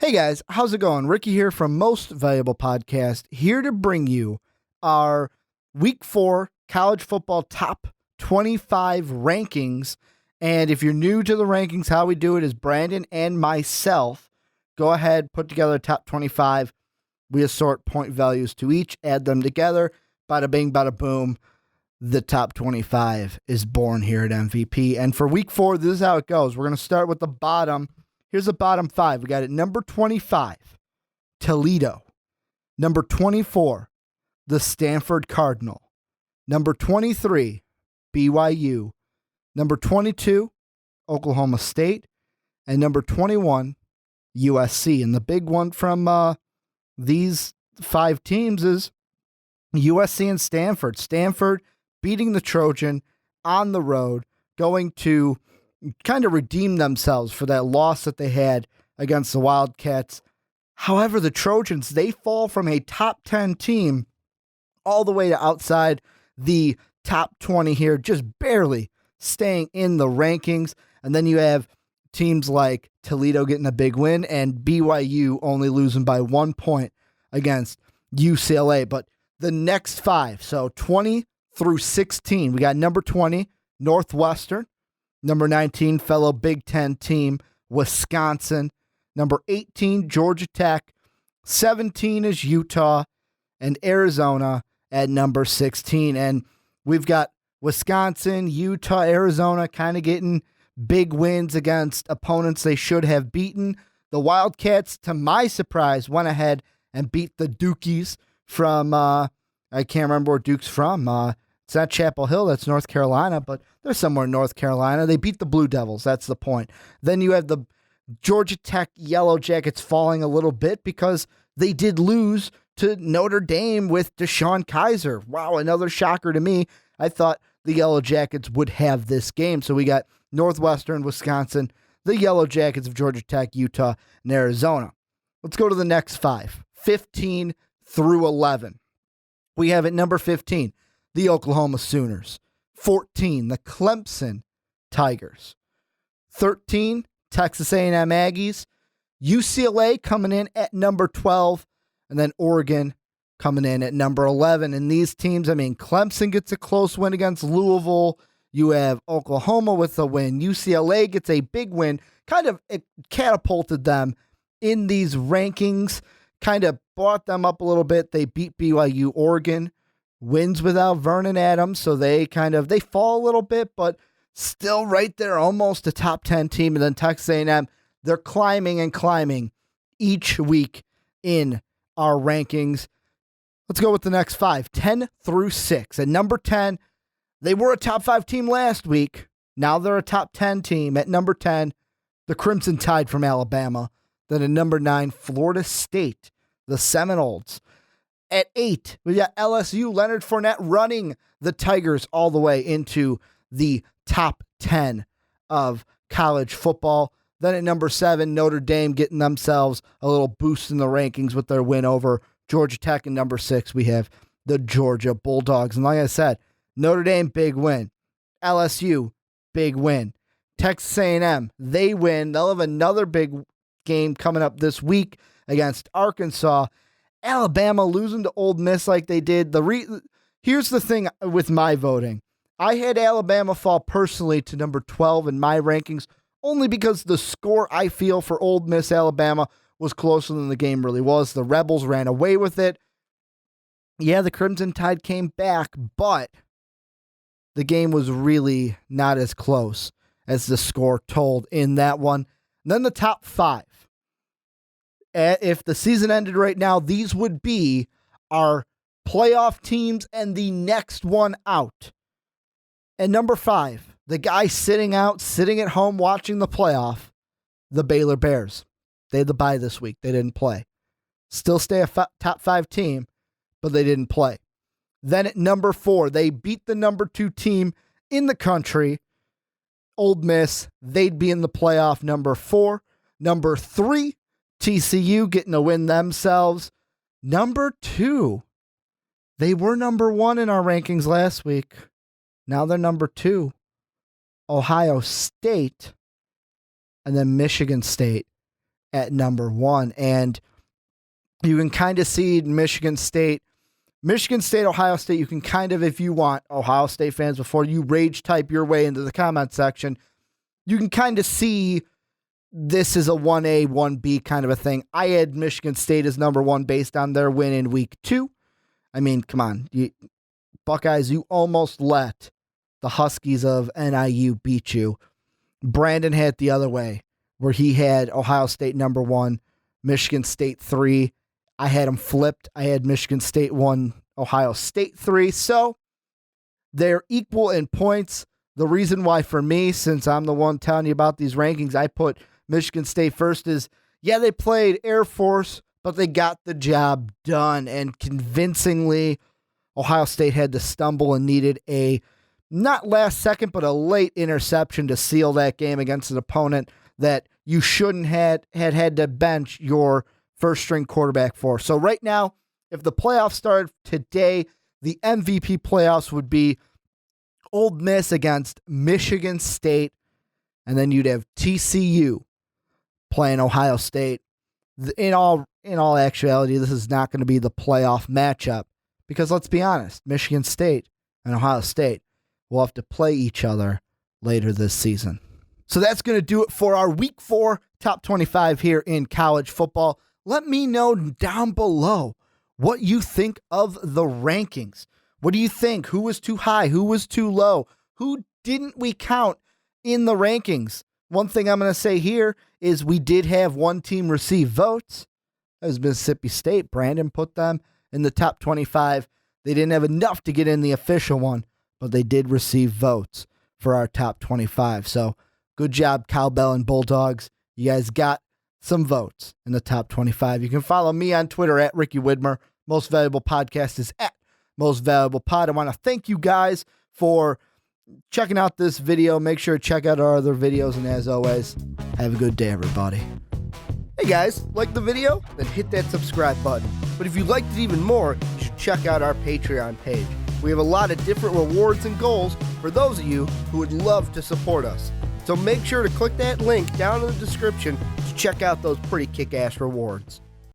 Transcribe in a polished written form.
Hey guys, how's it going? Ricky here from Most Valuable Podcast, here to bring you our Week 4 college football top 25 rankings. And if you're new to the rankings, how we do it is Brandon and myself go ahead, put together a top 25. We assort point values to each, add them together. Bada bing, bada boom. The top 25 is born here at MVP. And for Week 4, this is how it goes. We're going to start with the bottom. Here's the bottom 5. We got it number 25, Toledo. Number 24, the Stanford Cardinal. Number 23, BYU. Number 22, Oklahoma State. And number 21, USC. And the big one from these 5 teams is USC and Stanford. Stanford beating the Trojan on the road, going to kind of redeem themselves for that loss that they had against the Wildcats. However, the Trojans, they fall from a top 10 team all the way to outside the top 20 here, just barely staying in the rankings. And then you have teams like Toledo getting a big win and BYU only losing by 1 point against UCLA. But the next 5, so 20 through 16, we got number 20, Northwestern. Number 19, fellow Big Ten team, Wisconsin. Number 18, Georgia Tech. 17 is Utah. And Arizona at number 16. And we've got Wisconsin, Utah, Arizona kind of getting big wins against opponents they should have beaten. The Wildcats, to my surprise, went ahead and beat the Dukies from, I can't remember where Duke's from. It's not Chapel Hill, that's North Carolina, but they're somewhere in North Carolina. They beat the Blue Devils, that's the point. Then you have the Georgia Tech Yellow Jackets falling a little bit because they did lose to Notre Dame with Deshaun Kaiser. Wow, another shocker to me. I thought the Yellow Jackets would have this game. So we got Northwestern, Wisconsin, the Yellow Jackets of Georgia Tech, Utah, and Arizona. Let's go to the next 5, 15 through 11. We have at number 15, the Oklahoma Sooners. 14, the Clemson Tigers. 13, Texas A&M Aggies. UCLA coming in at number 12, and then Oregon coming in at number 11. And these teams, Clemson gets a close win against Louisville. You have Oklahoma with a win. UCLA gets a big win. It catapulted them in these rankings, kind of brought them up a little bit. They beat BYU. Oregon wins without Vernon Adams, so they fall a little bit, but still right there, almost a top 10 team. And then Texas A&M, they're climbing and climbing each week in our rankings. Let's go with the next 5, 10 through 6. At number 10, they were a top 5 team last week. Now they're a top 10 team. At number 10, the Crimson Tide from Alabama. Then at number 9, Florida State, the Seminoles. At 8, we got LSU, Leonard Fournette running the Tigers all the way into the top 10 of college football. Then at number 7, Notre Dame getting themselves a little boost in the rankings with their win over Georgia Tech. And number 6, we have the Georgia Bulldogs. And like I said, Notre Dame, big win. LSU, big win. Texas A&M, they win. They'll have another big game coming up this week against Arkansas. Alabama losing to Ole Miss like they did. Here's the thing with my voting. I had Alabama fall personally to number 12 in my rankings, only because the score I feel for Ole Miss Alabama was closer than the game really was. The Rebels ran away with it. Yeah, the Crimson Tide came back, but the game was really not as close as the score told in that one. And then the top 5. If the season ended right now, these would be our playoff teams and the next one out. And number 5, the guy sitting at home watching the playoff, the Baylor Bears. They had the bye this week. They didn't play. Still stay a top 5 team, but they didn't play. Then at number 4, they beat the number 2 team in the country, Ole Miss. They'd be in the playoff, number 4. Number 3, TCU getting a win themselves. Number 2, they were number 1 in our rankings last week. Now they're number 2. Ohio State, and then Michigan State at number 1. And you can kind of see Michigan State, Ohio State. You can kind of, if you want, Ohio State fans, before you rage type your way into the comment section, you can kind of see this is a 1A, 1B kind of a thing. I had Michigan State as number 1 based on their win in week 2. I mean, come on. Buckeyes, you almost let the Huskies of NIU beat you. Brandon had it the other way, where he had Ohio State number 1, Michigan State 3. I had them flipped. I had Michigan State 1, Ohio State 3. So they're equal in points. The reason why for me, since I'm the one telling you about these rankings, I put Michigan State first is, yeah, they played Air Force, but they got the job done. And convincingly, Ohio State had to stumble and needed a, not last second, but a late interception to seal that game against an opponent that you shouldn't had to bench your first string quarterback for. So right now, if the playoffs started today, the MVP playoffs would be Ole Miss against Michigan State, and then you'd have TCU playing Ohio State. In all actuality, this is not going to be the playoff matchup because let's be honest, Michigan State and Ohio State will have to play each other later this season. So that's going to do it for our Week 4 Top 25 here in college football. Let me know down below what you think of the rankings. What do you think? Who was too high? Who was too low? Who didn't we count in the rankings? One thing I'm going to say here is we did have one team receive votes. That was Mississippi State. Brandon put them in the top 25. They didn't have enough to get in the official one, but they did receive votes for our top 25. So good job, Cowbell and Bulldogs. You guys got some votes in the top 25. You can follow me on Twitter at Ricky Widmer. Most Valuable Podcast is at Most Valuable Pod. I want to thank you guys for checking out this video. Make sure to check out our other videos. And as always, have a good day, everybody. Hey guys, like the video? Then hit that subscribe button. But if you liked it even more, you should check out our Patreon page. We have a lot of different rewards and goals for those of you who would love to support us. So make sure to click that link down in the description to check out those pretty kick-ass rewards.